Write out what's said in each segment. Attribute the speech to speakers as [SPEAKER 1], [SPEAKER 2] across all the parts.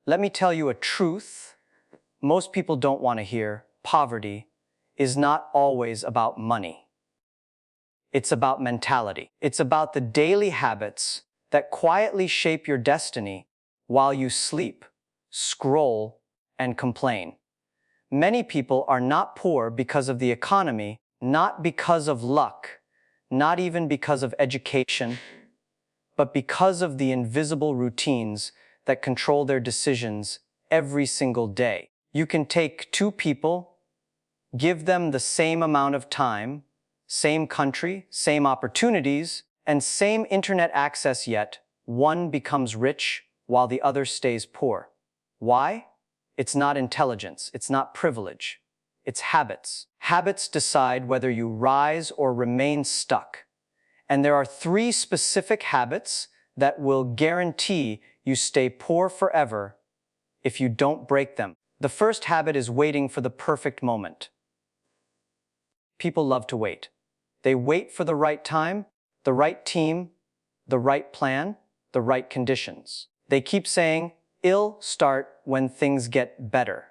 [SPEAKER 1] Let me tell you a truth most people don't want to hear. Poverty is not always about money. It's about mentality. It's about the daily habits that quietly shape your destiny while you sleep, scroll, and complain. Many people are not poor because of the economy, not because of luck, not even because of education, but because of the invisible routines that control their decisions every single day. You can take two people, give them the same amount of time, same country, same opportunities, and same internet access, yet one becomes rich while the other stays poor. Why? It's not intelligence, it's not privilege, it's habits. Habits decide whether you rise or remain stuck. And there are 3 specific habits that will guarantee you stay poor forever if you don't break them. The first habit is waiting for the perfect moment. People love to wait. They wait for the right time, the right team, the right plan, the right conditions. They keep saying, "It'll start when things get better."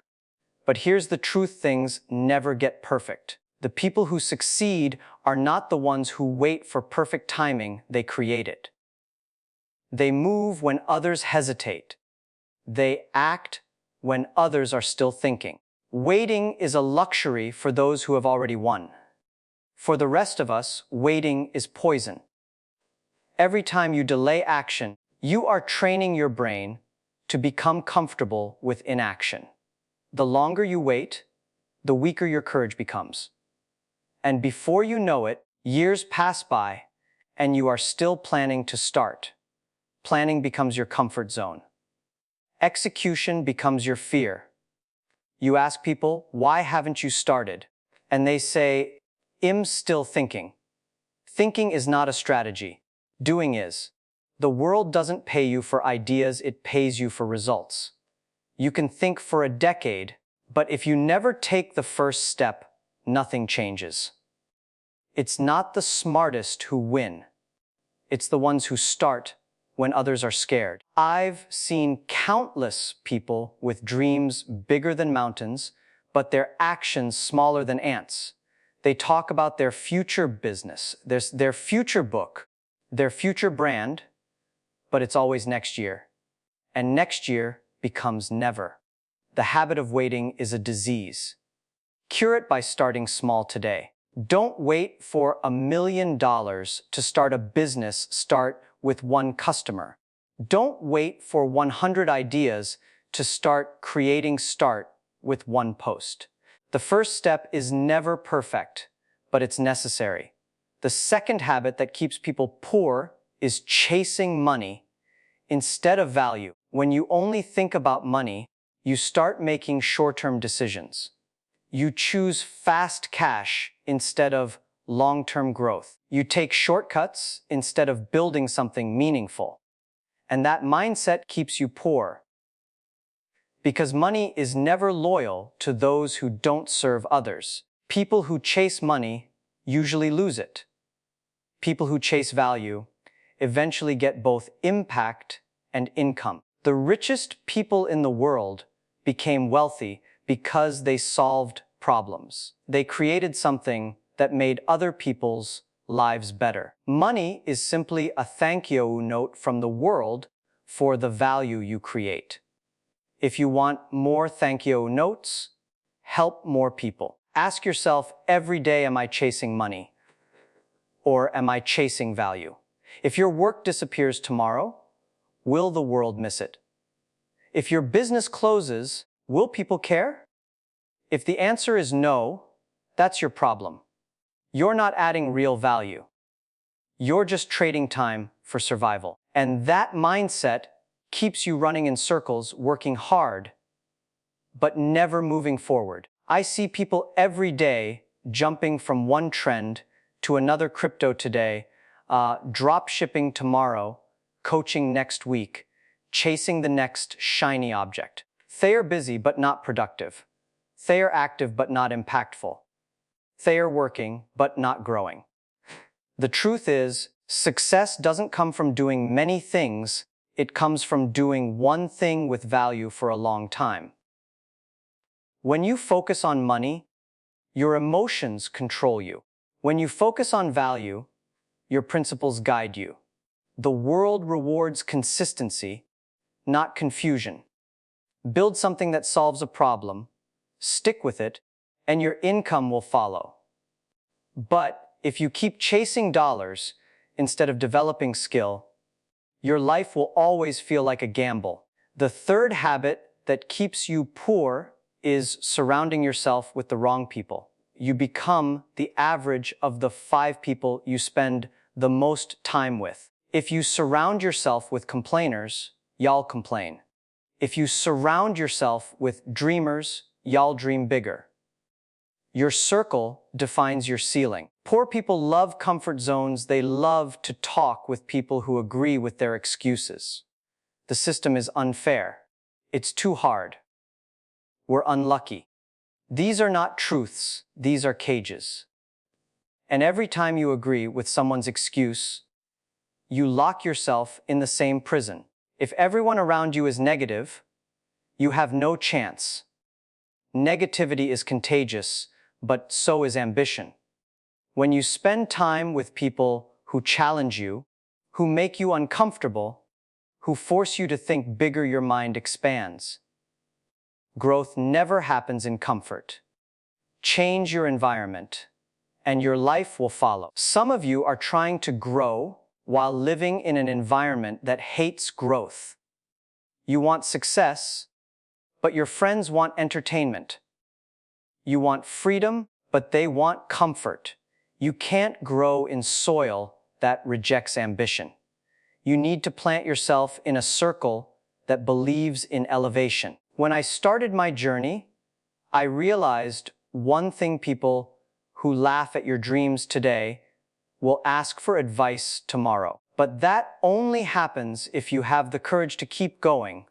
[SPEAKER 1] But here's the truth: things never get perfect. The people who succeed are not the ones who wait for perfect timing, they create it. They move when others hesitate. They act when others are still thinking. Waiting is a luxury for those who have already won. For the rest of us, waiting is poison. Every time you delay action, you are training your brain to become comfortable with inaction. The longer you wait, the weaker your courage becomes. And before you know it, years pass by, and you are still planning to start. Planning becomes your comfort zone. Execution becomes your fear. You ask people, "Why haven't you started?" And they say, "I'm still thinking." Thinking is not a strategy. Doing is. The world doesn't pay you for ideas, it pays you for results. You can think for a decade, but if you never take the first step, nothing changes. It's not the smartest who win. It's the ones who start when others are scared. I've seen countless people with dreams bigger than mountains, but their actions smaller than ants. They talk about their future business, their future book, their future brand, but it's always next year. And next year becomes never. The habit of waiting is a disease. Cure it by starting small today. Don't wait for $1 million to start a business. Start with 1 customer. Don't wait for 100 ideas to start creating. Start with 1 post. The first step is never perfect, but it's necessary. The second habit that keeps people poor is chasing money instead of value. When you only think about money, you start making short-term decisions. You choose fast cash instead of long-term growth. You take shortcuts instead of building something meaningful. And that mindset keeps you poor. Because money is never loyal to those who don't serve others. People who chase money usually lose it. People who chase value eventually get both impact and income. The richest people in the world became wealthy because they solved problems. They created something that made other people's lives better. Money is simply a thank you note from the world for the value you create. If you want more thank you notes, help more people. Ask yourself every day, am I chasing money? Or am I chasing value? If your work disappears tomorrow, will the world miss it? If your business closes, will people care? If the answer is no, that's your problem. You're not adding real value. You're just trading time for survival. And that mindset keeps you running in circles, working hard, but never moving forward. I see people every day jumping from one trend to another: crypto today, drop shipping tomorrow, coaching next week, chasing the next shiny object. They are busy but not productive. They are active but not impactful. They are working but not growing. The truth is, success doesn't come from doing many things, It comes from doing one thing with value for a long time. When you focus on money, your emotions control you. When you focus on value, your principles guide you. The world rewards consistency, not confusion. Build something that solves a problem, stick with it, and your income will follow. But if you keep chasing dollars instead of developing skill, your life will always feel like a gamble. The third habit that keeps you poor is surrounding yourself with the wrong people. You become the average of the 5 people you spend the most time with. If you surround yourself with complainers, y'all complain. If you surround yourself with dreamers, y'all dream bigger. Your circle defines your ceiling. Poor people love comfort zones. They love to talk with people who agree with their excuses. The system is unfair. It's too hard. We're unlucky. These are not truths. These are cages. And every time you agree with someone's excuse, you lock yourself in the same prison. If everyone around you is negative, you have no chance. Negativity is contagious, but so is ambition. When you spend time with people who challenge you, who make you uncomfortable, who force you to think bigger, your mind expands. Growth never happens in comfort. Change your environment, and your life will follow. Some of you are trying to grow while living in an environment that hates growth. You want success, but your friends want entertainment. You want freedom, but they want comfort. You can't grow in soil that rejects ambition. You need to plant yourself in a circle that believes in elevation. When I started my journey, I realized one thing: people who laugh at your dreams today will ask for advice tomorrow. But that only happens if you have the courage to keep going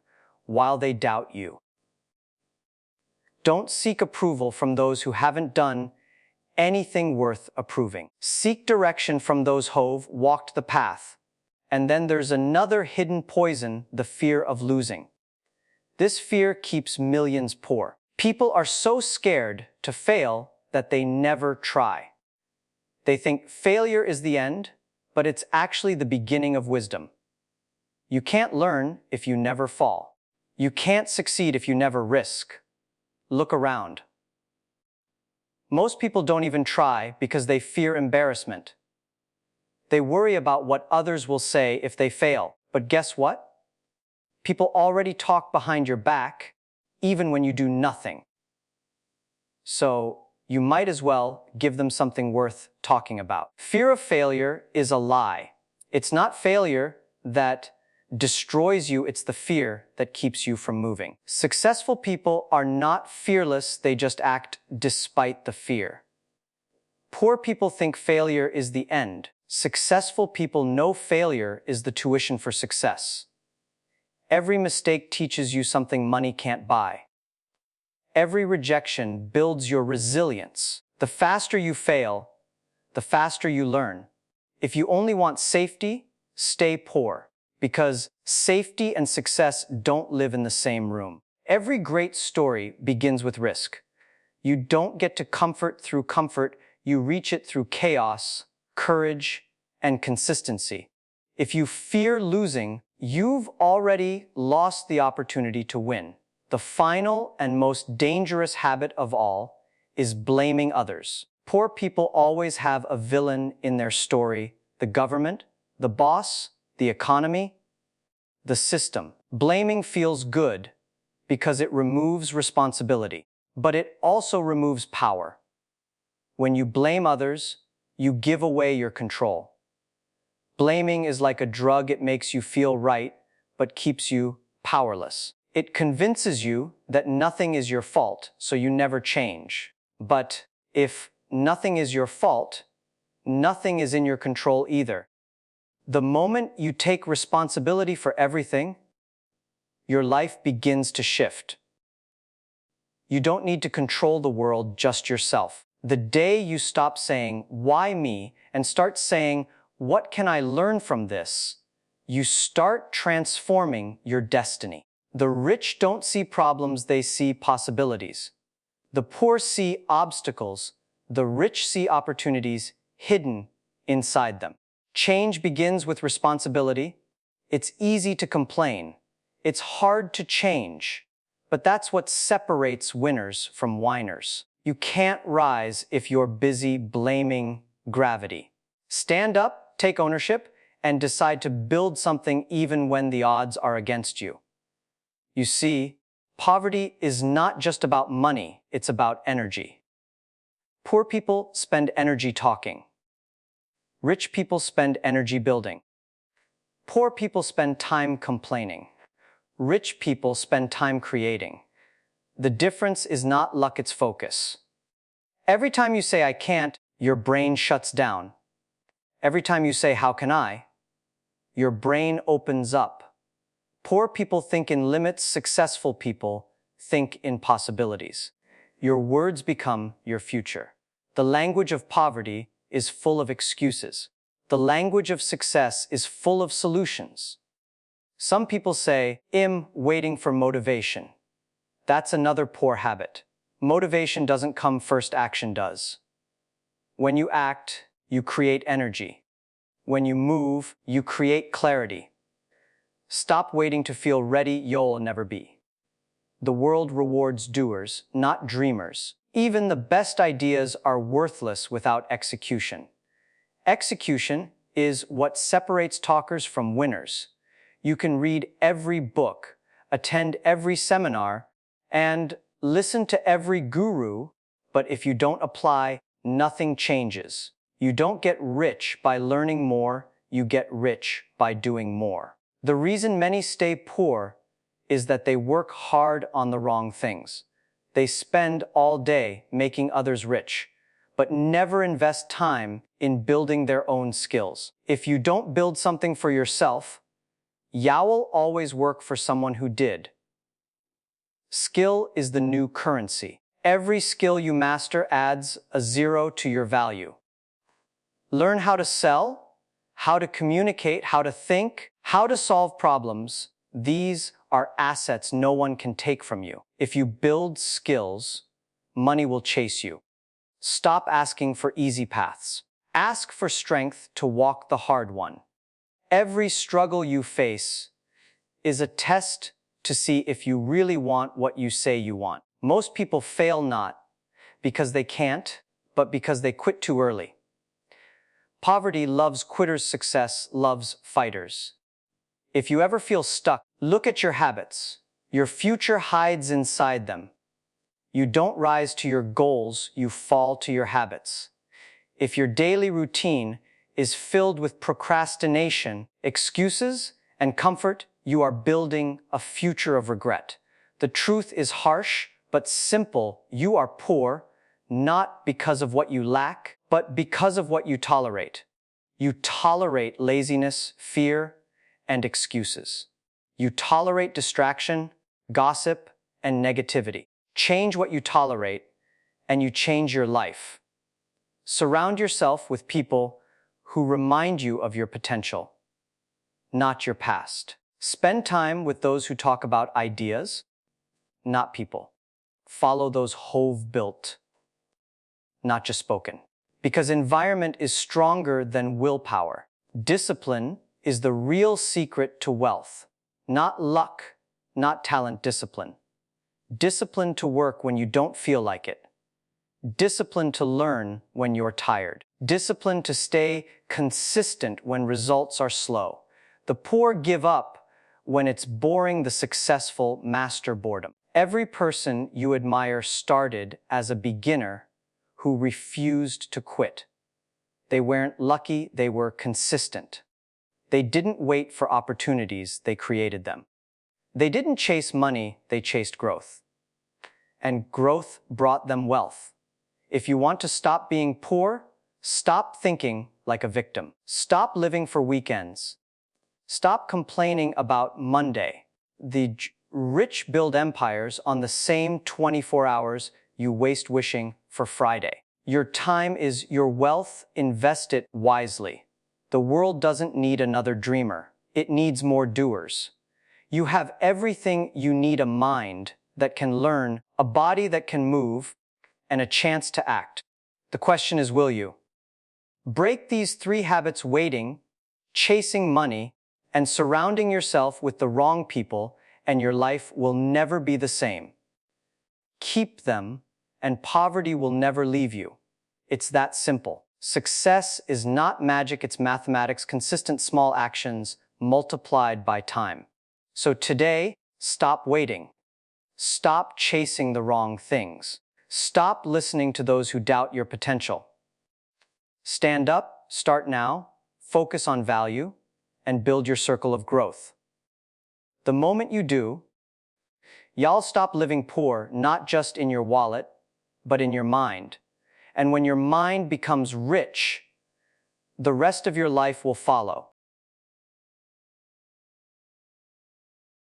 [SPEAKER 1] while they doubt you. Don't seek approval from those who haven't done anything worth approving. Seek direction from those who've walked the path. And then there's another hidden poison: the fear of losing. This fear keeps millions poor. People are so scared to fail that they never try. They think failure is the end, but it's actually the beginning of wisdom. You can't learn if you never fall. You can't succeed if you never risk. Look around. Most people don't even try because they fear embarrassment. They worry about what others will say if they fail. But guess what? People already talk behind your back, even when you do nothing. So you might as well give them something worth talking about. Fear of failure is a lie. It's not failure that destroys you, it's the fear that keeps you from moving. Successful people are not fearless, they just act despite the fear. Poor people think failure is the end. Successful people know failure is the tuition for success. Every mistake teaches you something money can't buy. Every rejection builds your resilience. The faster you fail, the faster you learn. If you only want safety, stay poor, because safety and success don't live in the same room. Every great story begins with risk. You don't get to comfort through comfort, you reach it through chaos, courage, and consistency. If you fear losing, you've already lost the opportunity to win. The final and most dangerous habit of all is blaming others. Poor people always have a villain in their story: the government, the boss, the economy, the system. Blaming feels good because it removes responsibility, but it also removes power. When you blame others, you give away your control. Blaming is like a drug. It makes you feel right, but keeps you powerless. It convinces you that nothing is your fault, so you never change. But if nothing is your fault, nothing is in your control either. The moment you take responsibility for everything, your life begins to shift. You don't need to control the world, just yourself. The day you stop saying, "Why me?" and start saying, "What can I learn from this?" you start transforming your destiny. The rich don't see problems, they see possibilities. The poor see obstacles, the rich see opportunities hidden inside them. Change begins with responsibility. It's easy to complain. It's hard to change. But that's what separates winners from whiners. You can't rise if you're busy blaming gravity. Stand up, take ownership, and decide to build something even when the odds are against you. You see, poverty is not just about money, it's about energy. Poor people spend energy talking. Rich people spend energy building. Poor people spend time complaining. Rich people spend time creating. The difference is not luck, it's focus. Every time you say, "I can't," your brain shuts down. Every time you say, "How can I?" your brain opens up. Poor people think in limits, successful people think in possibilities. Your words become your future. The language of poverty is full of excuses. The language of success is full of solutions. Some people say, "I'm waiting for motivation." That's another poor habit. Motivation doesn't come first, action does. When you act, you create energy. When you move, you create clarity. Stop waiting to feel ready, you'll never be. The world rewards doers, not dreamers. Even the best ideas are worthless without execution. Execution is what separates talkers from winners. You can read every book, attend every seminar, and listen to every guru, but if you don't apply, nothing changes. You don't get rich by learning more, you get rich by doing more. The reason many stay poor is that they work hard on the wrong things. They spend all day making others rich, but never invest time in building their own skills. If you don't build something for yourself, you will always work for someone who did. Skill is the new currency. Every skill you master adds a zero to your value. Learn how to sell, how to communicate, how to think, how to solve problems. These are assets no one can take from you. If you build skills, money will chase you. Stop asking for easy paths. Ask for strength to walk the hard one. Every struggle you face is a test to see if you really want what you say you want. Most people fail not because they can't, but because they quit too early. Poverty loves quitters, success loves fighters. If you ever feel stuck, look at your habits. Your future hides inside them. You don't rise to your goals, you fall to your habits. If your daily routine is filled with procrastination, excuses, and comfort, you are building a future of regret. The truth is harsh, but simple. You are poor, not because of what you lack, but because of what you tolerate. You tolerate laziness, fear, and excuses. You tolerate distraction, gossip, and negativity. Change what you tolerate, and you change your life. Surround yourself with people who remind you of your potential, not your past. Spend time with those who talk about ideas, not people. Follow those who've built, not just spoken. Because environment is stronger than willpower. Discipline is the real secret to wealth. Not luck, not talent, discipline. Discipline to work when you don't feel like it. Discipline to learn when you're tired. Discipline to stay consistent when results are slow. The poor give up when it's boring, the successful master boredom. Every person you admire started as a beginner who refused to quit. They weren't lucky, they were consistent. They didn't wait for opportunities, they created them. They didn't chase money, they chased growth. And growth brought them wealth. If you want to stop being poor, stop thinking like a victim. Stop living for weekends. Stop complaining about Monday. The rich build empires on the same 24 hours you waste wishing for Friday. Your time is your wealth, invest it wisely. The world doesn't need another dreamer. it needs more doers. You have everything you need: a mind that can learn, a body that can move, and a chance to act. The question is, will you? Break these 3 habits: waiting, chasing money, and surrounding yourself with the wrong people, and your life will never be the same. Keep them, and poverty will never leave you. It's that simple. Success is not magic, it's mathematics, consistent small actions multiplied by time. So today, stop waiting. Stop chasing the wrong things. Stop listening to those who doubt your potential. Stand up, start now, focus on value, and build your circle of growth. The moment you do, y'all stop living poor, not just in your wallet, but in your mind. And when your mind becomes rich, the rest of your life will follow.